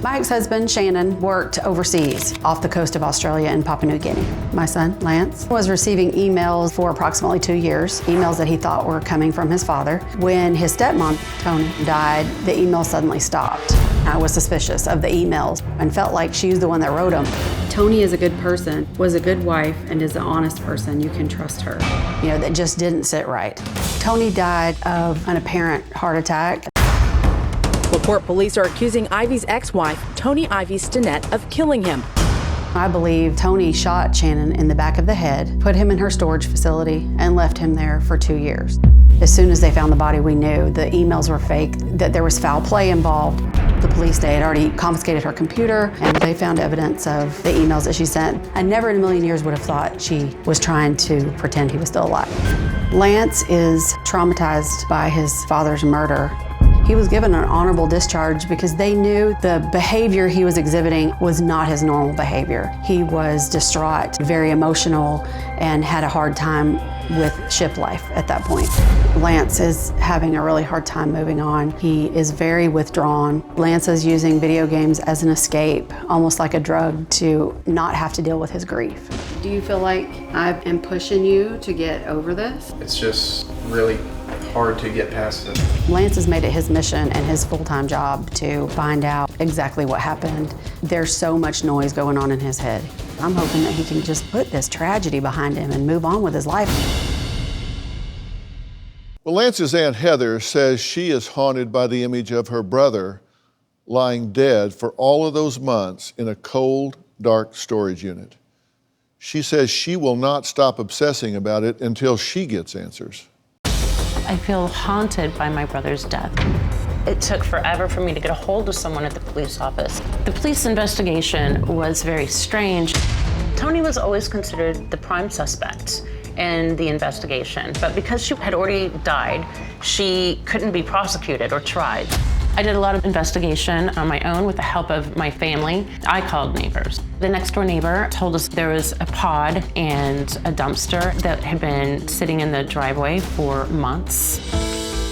My ex-husband, Shannon, worked overseas off the coast of Australia and Papua New Guinea. My son, Lance, was receiving emails for approximately 2 years, emails that he thought were coming from his father. When his stepmom, Tony, died, the email suddenly stopped. I was suspicious of the emails and felt like she was the one that wrote them. Tony is a good person, was a good wife, and is an honest person. You can trust her. You know, that just didn't sit right. Tony died of an apparent heart attack. LaPorte police are accusing Ivy's ex-wife, Tony Ivy Stinnett, of killing him. I believe Tony shot Shannon in the back of the head, put him in her storage facility, and left him there for 2 years. As soon as they found the body, we knew the emails were fake, that there was foul play involved. The police, they had already confiscated her computer, and they found evidence of the emails that she sent. I never in a million years would have thought she was trying to pretend he was still alive. Lance is traumatized by his father's murder. He was given an honorable discharge because they knew the behavior he was exhibiting was not his normal behavior. He was distraught, very emotional, and had a hard time with ship life at that point. Lance is having a really hard time moving on. He is very withdrawn. Lance is using video games as an escape, almost like a drug, to not have to deal with his grief. Do you feel like I am pushing you to get over this? It's just really hard to get past it. Lance has made it his mission and his full-time job to find out exactly what happened. There's so much noise going on in his head. I'm hoping that he can just put this tragedy behind him and move on with his life. Well, Lance's Aunt Heather says she is haunted by the image of her brother lying dead for all of those months in a cold, dark storage unit. She says she will not stop obsessing about it until she gets answers. I feel haunted by my brother's death. It took forever for me to get a hold of someone at the police office. The police investigation was very strange. Tony was always considered the prime suspect in the investigation, but because she had already died, she couldn't be prosecuted or tried. I did a lot of investigation on my own with the help of my family. I called neighbors. The next door neighbor told us there was a pod and a dumpster that had been sitting in the driveway for months.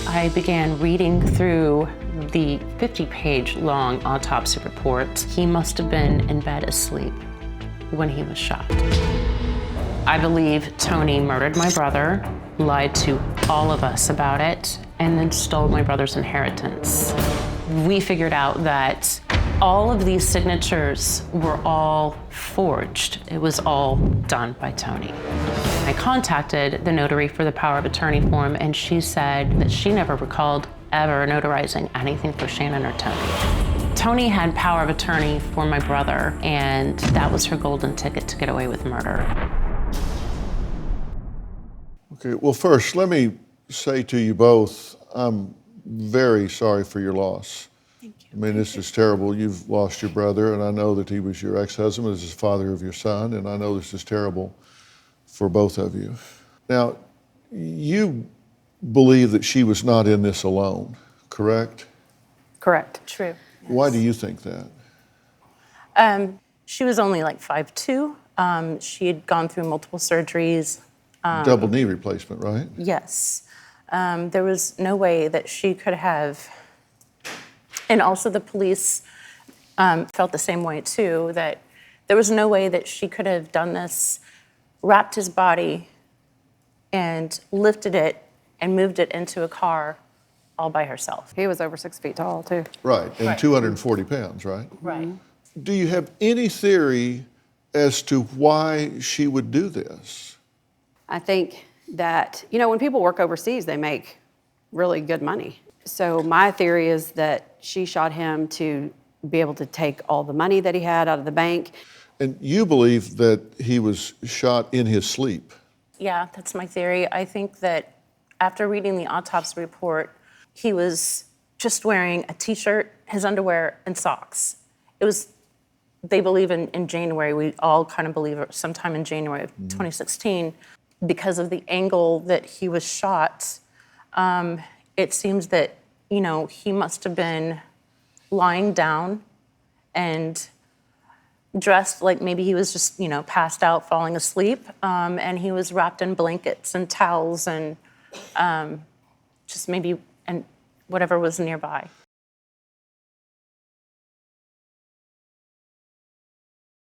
I began reading through the 50-page long autopsy report. He must have been in bed asleep when he was shot. I believe Tony murdered my brother, lied to all of us about it, and then stole my brother's inheritance. We figured out that all of these signatures were all forged. It was all done by Tony. I contacted the notary for the power of attorney form, and she said that she never recalled ever notarizing anything for Shannon or Tony. Tony had power of attorney for my brother, and that was her golden ticket to get away with murder. Okay, well, first, let me say to you both, I'm very sorry for your loss. Thank you. I mean, this is terrible. You've lost your brother, and I know that he was your ex-husband, as the father of your son, and I know this is terrible for both of you. Now, you believe that she was not in this alone, correct? Correct. True. Yes. Why do you think that? She was only like 5'2". She had gone through multiple surgeries. Double knee replacement, right? Yes. There was no way that she could have, and also the police felt the same way too, that there was no way that she could have done this, wrapped his body and lifted it and moved it into a car all by herself. He was over 6 feet tall, too. Right, and Right. 240 pounds, right? Right. Do you have any theory as to why she would do this? I think that, you know, when people work overseas, they make really good money. So my theory is that she shot him to be able to take all the money that he had out of the bank. And you believe that he was shot in his sleep? Yeah, that's my theory. I think that after reading the autopsy report, he was just wearing a t-shirt, his underwear, and socks. It was, they believe in January, we all kind of believe sometime in January of 2016, because of the angle that he was shot, it seems that, you know, he must have been lying down and dressed like maybe he was just, you know, passed out, falling asleep, and he was wrapped in blankets and towels and just maybe and whatever was nearby.